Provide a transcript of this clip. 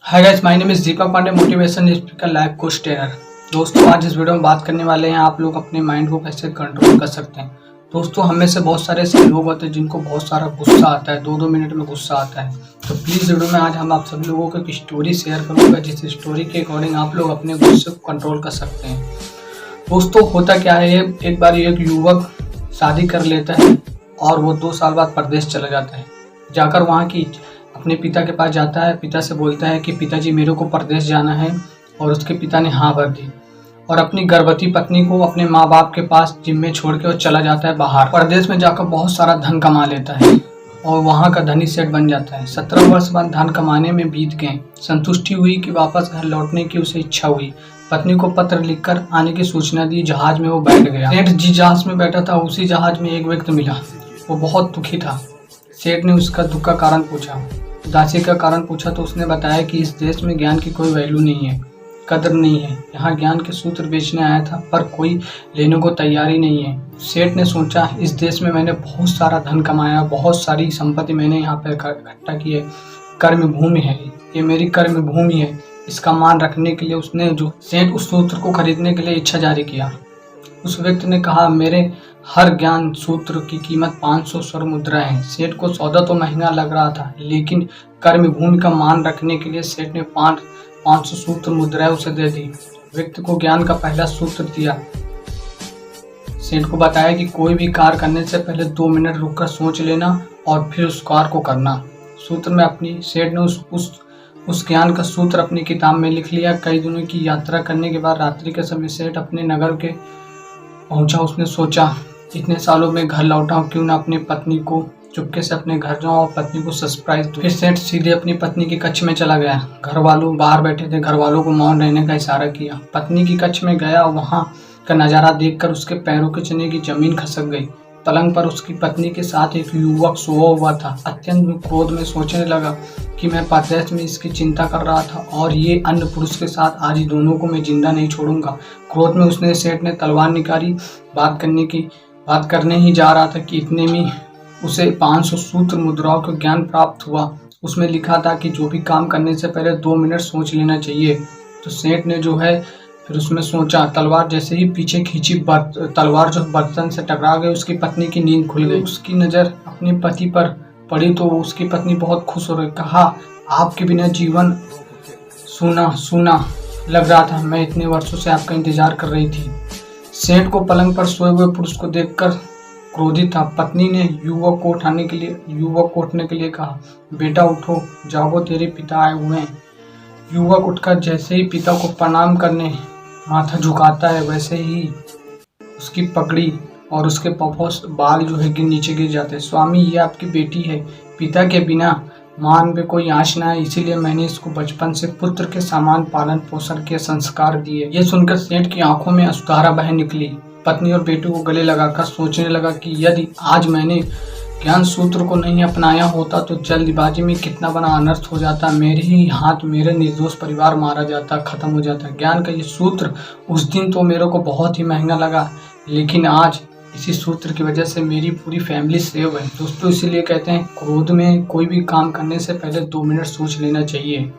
Hi guys, my name is Deepak Pandey, motivation speaker, life coach trainer. दोस्तों, आज इस video में बात करने वाले हैं आप लोग अपने माइंड को कैसे कंट्रोल कर सकते हैं। दोस्तों, हम में से बहुत सारे ऐसे लोग होते हैं जिनको बहुत सारा गुस्सा आता है, 2-2 मिनट में गुस्सा आता है। तो प्लीज़ वीडियो में आज हम आप सभी लोगों को एक स्टोरी शेयर करूँगा, जिस स्टोरी के अकॉर्डिंग आप लोग अपने गुस्से को कंट्रोल कर सकते हैं। दोस्तों, होता क्या है, एक बार एक युवक शादी कर लेता है और वो 2 साल बाद परदेश चला जाता है। जाकर वहाँ की अपने पिता के पास जाता है, पिता से बोलता है कि पिताजी मेरे को परदेश जाना है, और उसके पिता ने हाँ भर दी और अपनी गर्भवती पत्नी को अपने माँ बाप के पास जिम्मे छोड़ के वो चला जाता है बाहर। परदेश में जाकर बहुत सारा धन कमा लेता है और वहाँ का धनी सेठ बन जाता है। 17 वर्ष बाद धन कमाने में बीत गए, संतुष्टि हुई कि वापस घर लौटने की उसे इच्छा हुई। पत्नी को पत्र लिखकर आने की सूचना दी, जहाज में वो बैठ गया। सेठ जिस जहाज में बैठा था उसी जहाज में एक व्यक्ति मिला, वो बहुत दुखी था। सेठ ने उसका दुख का कारण पूछा, उदासी का कारण पूछा तो उसने बताया कि इस देश में ज्ञान की कोई वैल्यू नहीं है, कदर नहीं है। यहाँ ज्ञान के सूत्र बेचने आया था पर कोई लेने को तैयारी नहीं है। सेठ ने सोचा, इस देश में मैंने बहुत सारा धन कमाया, बहुत सारी संपत्ति मैंने यहाँ पर इकट्ठा की है, कर्म भूमि है, ये मेरी कर्म भूमि है। इसका मान रखने के लिए उसने जो सेठ उस सूत्र को खरीदने के लिए इच्छा जारी किया। उस व्यक्ति ने कहा, मेरे हर ज्ञान सूत्र की कीमत 500 स्वर्ण मुद्रा है। सेठ को सौदा तो महंगा लग रहा था, लेकिन कर्म भूमि का मान रखने के लिए सेठ ने 500 सूत्र मुद्राएं उसे दे दी। व्यक्ति को ज्ञान का पहला सूत्र दिया। सेठ को बताया कि कोई भी कार्य करने से पहले 2 मिनट रुककर सोच लेना और फिर उस कार्य को करना। सूत्र में अपनी सेठ ने उस ज्ञान का सूत्र अपनी किताब में लिख लिया। कई दिनों की यात्रा करने के बाद रात्रि के समय सेठ अपने नगर के पहुंचा। उसने सोचा, इतने सालों में घर लौटा हूँ, क्यों ना अपनी पत्नी को चुपके से अपने घर जाऊँ और पत्नी को सरप्राइज दूँ। फिर सेठ सीधे अपनी पत्नी के कक्ष में चला गया। घर वालों बाहर बैठे थे, घर वालों को मौन रहने का इशारा किया। पत्नी की कक्ष में गया और वहाँ का नज़ारा देखकर उसके पैरों के चने की जमीन खसक गई। पलंग पर उसकी पत्नी के साथ एक युवक सोया हुआ था। अत्यंत क्रोध में सोचने लगा कि मैं परदेश में इसकी चिंता कर रहा था और ये अन्य पुरुष के साथ आज ही दोनों को मैं जिंदा नहीं छोड़ूंगा। क्रोध में उसने सेठ ने तलवार निकाली। बात करने ही जा रहा था कि इतने में उसे 500 सूत्र मुद्राओं का ज्ञान प्राप्त हुआ। उसमें लिखा था कि जो भी काम करने से पहले 2 मिनट सोच लेना चाहिए। तो सेठ ने जो है फिर उसमें सोचा, तलवार जैसे ही पीछे खींची, तलवार जो बर्तन से टकरा गई। उसकी पत्नी की नींद खुल गई। उसकी नज़र अपने पति पर पड़ी तो उसकी पत्नी बहुत खुश हो रही। कहा, आपके बिना जीवन सूना लग रहा था, मैं इतने वर्षों से आपका इंतजार कर रही थी। सेठ को पलंग पर सोए हुए पुरुष को देखकर क्रोधित था। पत्नी ने युवक को उठने के लिए कहा, बेटा उठो, जागो, तेरे पिता आए हुए हैं। युवक उठकर जैसे ही पिता को प्रणाम करने माथा झुकाता है, वैसे ही उसकी पगड़ी और उसके बाल जो है नीचे गिर जाते हैं। स्वामी, ये आपकी बेटी है, पिता के बिना मान में कोई आँच ना है, इसीलिए मैंने इसको बचपन से पुत्र के समान पालन पोषण के संस्कार दिए। ये सुनकर सेठ की आंखों में अश्रुधारा बह निकली। पत्नी और बेटी को गले लगाकर सोचने लगा कि यदि आज मैंने ज्ञान सूत्र को नहीं अपनाया होता तो जल्दबाजी में कितना बड़ा अनर्थ हो जाता। मेरे ही हाथ मेरे निर्दोष परिवार मारा जाता, खत्म हो जाता। ज्ञान का ये सूत्र उस दिन तो मेरे को बहुत ही महंगा लगा, लेकिन आज इसी सूत्र की वजह से मेरी पूरी फैमिली सेव है। दोस्तों, इसीलिए कहते हैं क्रोध में कोई भी काम करने से पहले 2 मिनट सोच लेना चाहिए।